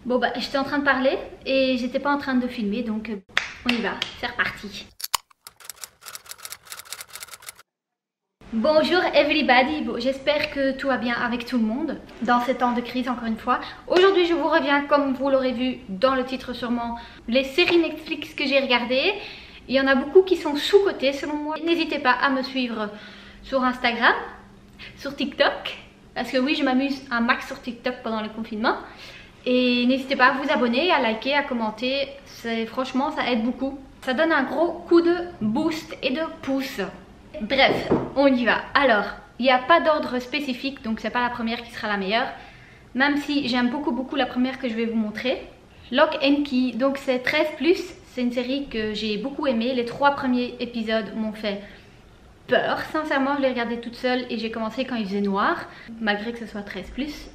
Bon bah j'étais en train de parler et j'étais pas en train de filmer, donc on y va, c'est reparti. Bonjour everybody, bon, j'espère que tout va bien avec tout le monde dans ces temps de crise encore une fois. Aujourd'hui je vous reviens, comme vous l'aurez vu dans le titre sûrement, les séries Netflix que j'ai regardées. Il y en a beaucoup qui sont sous-cotées selon moi. N'hésitez pas à me suivre sur Instagram, sur TikTok, parce que oui je m'amuse un max sur TikTok pendant le confinement. Et n'hésitez pas à vous abonner, à liker, à commenter, franchement ça aide beaucoup. Ça donne un gros coup de boost et de pouce. Bref, on y va. Alors, il n'y a pas d'ordre spécifique, donc c'est pas la première qui sera la meilleure. Même si j'aime beaucoup la première que je vais vous montrer. Lock and Key, donc c'est 13+, c'est une série que j'ai beaucoup aimée. Les 3 premiers épisodes m'ont fait peur. Sincèrement, je l'ai regardée toute seule et j'ai commencé quand il faisait noir. Malgré que ce soit 13+,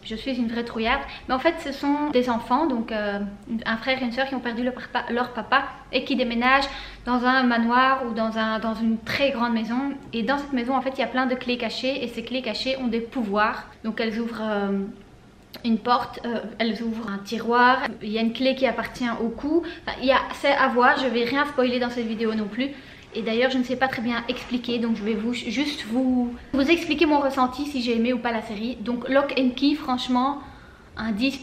je suis une vraie trouillarde. Mais en fait, ce sont des enfants, donc un frère et une soeur qui ont perdu leur papa et qui déménagent dans un manoir ou dans une très grande maison. Et dans cette maison, en fait, il y a plein de clés cachées et ces clés cachées ont des pouvoirs. Donc elles ouvrent une porte, elles ouvrent un tiroir, il y a une clé qui appartient au cou. Enfin, c'est à voir, je vais rien spoiler dans cette vidéo non plus. Et d'ailleurs je ne sais pas très bien expliquer, donc je vais juste vous expliquer mon ressenti si j'ai aimé ou pas la série. Donc Lock and Key, franchement un 10+++,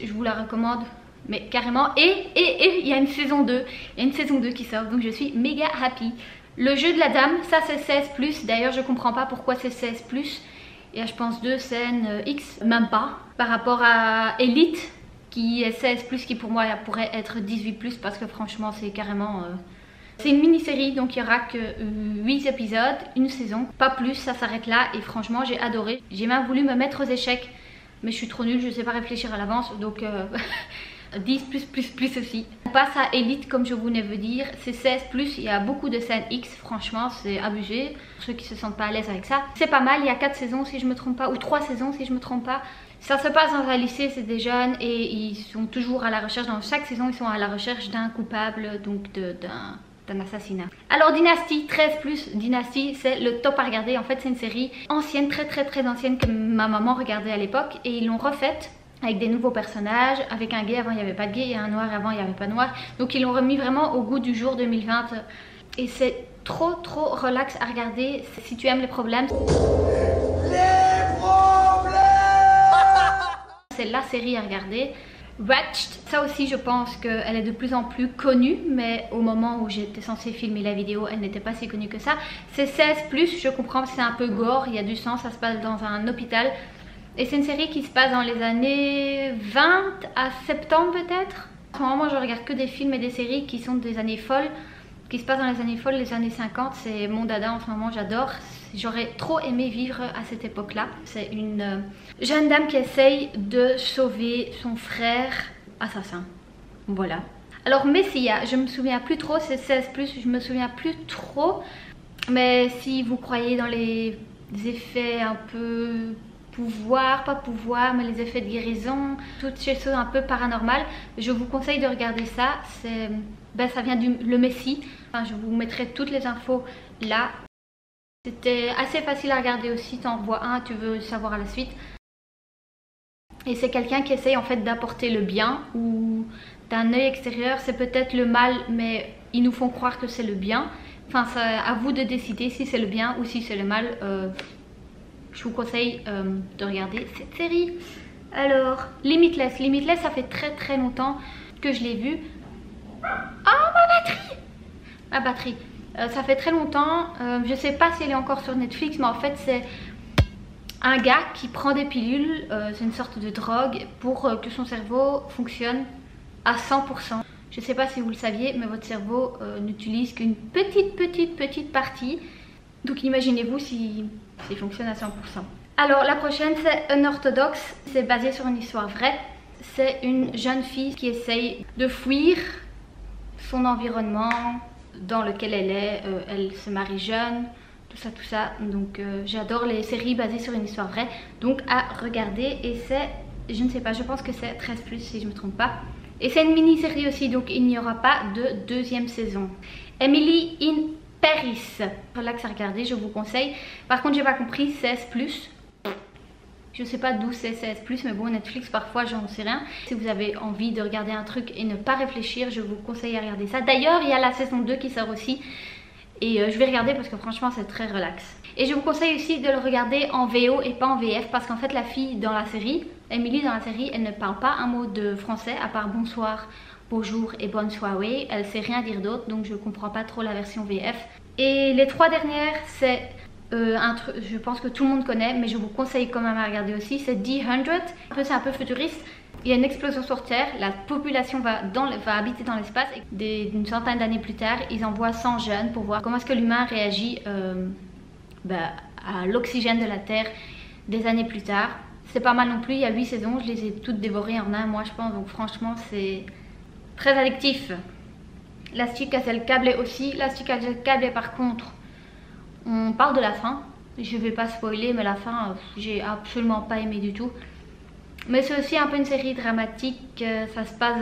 je vous la recommande mais carrément. Et il y a une saison 2, il y a une saison 2 qui sort, donc je suis méga happy. Le jeu de la dame, ça c'est 16+, d'ailleurs je comprends pas pourquoi c'est 16+. Il y a je pense 2 scènes X, même pas, par rapport à Elite qui est 16+, qui pour moi pourrait être 18+, parce que franchement c'est carrément... C'est une mini-série, donc il n'y aura que 8 épisodes, une saison, pas plus, ça s'arrête là. Et franchement j'ai adoré. J'ai même voulu me mettre aux échecs, mais je suis trop nulle, je ne sais pas réfléchir à l'avance, donc 10+++ aussi. On passe à Elite, comme je vous venais de dire, c'est 16+, il y a beaucoup de scènes X, franchement c'est abusé. Pour ceux qui se sentent pas à l'aise avec ça, c'est pas mal, il y a 4 saisons si je me trompe pas, ou 3 saisons si je me trompe pas. Ça se passe dans un lycée, c'est des jeunes et ils sont toujours à la recherche, dans chaque saison ils sont à la recherche d'un coupable, donc d'un assassinat. Alors Dynasty, 13+, Dynasty c'est le top à regarder. En fait c'est une série ancienne, très ancienne, que ma maman regardait à l'époque, et ils l'ont refaite avec des nouveaux personnages, avec un gay avant il n'y avait pas de gay et un noir avant il n'y avait pas de noir. Donc ils l'ont remis vraiment au goût du jour 2020 et c'est trop relax à regarder si tu aimes les problèmes. C'est la série à regarder. Ratched, ça aussi je pense qu'elle est de plus en plus connue, mais au moment où j'étais censée filmer la vidéo elle n'était pas si connue que ça. C'est 16+, je comprends que c'est un peu gore, il y a du sang, ça se passe dans un hôpital. Et c'est une série qui se passe dans les années 20 à septembre peut-être. En ce moment moi je regarde que des films et des séries qui sont des années folles, qui se passent dans les années folles, les années 50, c'est mon dada en ce moment, j'adore. J'aurais trop aimé vivre à cette époque-là. C'est une jeune dame qui essaye de sauver son frère assassin. Voilà. Alors Messia, je me souviens plus trop, c'est 16+, je me souviens plus trop. Mais si vous croyez dans les effets un peu pouvoir, pas pouvoir, mais les effets de guérison, toutes ces choses un peu paranormales, je vous conseille de regarder ça. Ça vient Le Messie. Enfin, je vous mettrai toutes les infos là. C'était assez facile à regarder aussi, t'en vois un, tu veux savoir à la suite. Et c'est quelqu'un qui essaye en fait d'apporter le bien, ou d'un œil extérieur, c'est peut-être le mal, mais ils nous font croire que c'est le bien. Enfin, c'est à vous de décider si c'est le bien ou si c'est le mal. Je vous conseille de regarder cette série. Alors, Limitless, ça fait très longtemps que je l'ai vue. Oh, ma batterie. Ça fait très longtemps, je sais pas si elle est encore sur Netflix, mais en fait c'est un gars qui prend des pilules, c'est une sorte de drogue pour que son cerveau fonctionne à 100%. Je sais pas si vous le saviez, mais votre cerveau n'utilise qu'une petite partie. Donc imaginez-vous s'il fonctionne à 100%. Alors la prochaine c'est Unorthodox, c'est basé sur une histoire vraie. C'est une jeune fille qui essaye de fuir son environnement dans lequel elle est, elle se marie jeune, tout ça. Donc j'adore les séries basées sur une histoire vraie, donc à regarder. Et c'est, je ne sais pas, je pense que c'est 13+ si je me trompe pas. Et c'est une mini-série aussi, donc il n'y aura pas de deuxième saison. Emily in Paris, relax à regarder, je vous conseille. Par contre j'ai pas compris, 16+. Je sais pas d'où c'est CS+, mais bon, Netflix parfois j'en sais rien. Si vous avez envie de regarder un truc et ne pas réfléchir, je vous conseille à regarder ça. D'ailleurs, il y a la saison 2 qui sort aussi. Et je vais regarder parce que franchement c'est très relax. Et je vous conseille aussi de le regarder en VO et pas en VF, parce qu'en fait la fille dans la série, Emily dans la série, elle ne parle pas un mot de français à part bonsoir, bonjour et bonne soirée. Elle sait rien dire d'autre, donc je comprends pas trop la version VF. Et les 3 dernières, c'est un truc, je pense que tout le monde connaît, mais je vous conseille quand même à regarder aussi, c'est D100. C'est un peu futuriste. Il y a une explosion sur Terre, la population va habiter dans l'espace et une centaine d'années plus tard, ils envoient 100 jeunes pour voir comment est-ce que l'humain réagit à l'oxygène de la Terre des années plus tard. C'est pas mal non plus, il y a 8 saisons, je les ai toutes dévorées en un mois je pense, donc franchement c'est très addictif. L'Astic Castle Cable aussi, l'Astic Castle Cable par contre, on parle de la fin, je vais pas spoiler mais la fin j'ai absolument pas aimé du tout. Mais c'est aussi un peu une série dramatique, ça se passe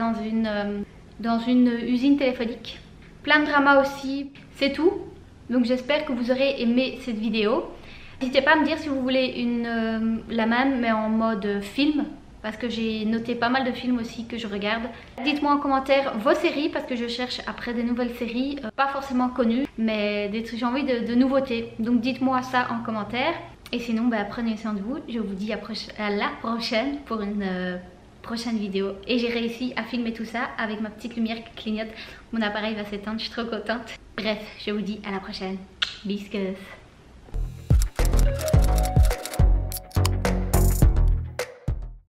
dans une usine téléphonique. Plein de drama aussi, c'est tout. Donc j'espère que vous aurez aimé cette vidéo. N'hésitez pas à me dire si vous voulez la même mais en mode film, parce que j'ai noté pas mal de films aussi que je regarde. Dites-moi en commentaire vos séries, parce que je cherche après des nouvelles séries, pas forcément connues, mais j'ai envie de nouveautés. Donc dites-moi ça en commentaire. Et sinon, prenez soin de vous. Je vous dis à la prochaine pour une prochaine vidéo. Et j'ai réussi à filmer tout ça avec ma petite lumière qui clignote. Mon appareil va s'éteindre, je suis trop contente. Bref, je vous dis à la prochaine. Biscuits.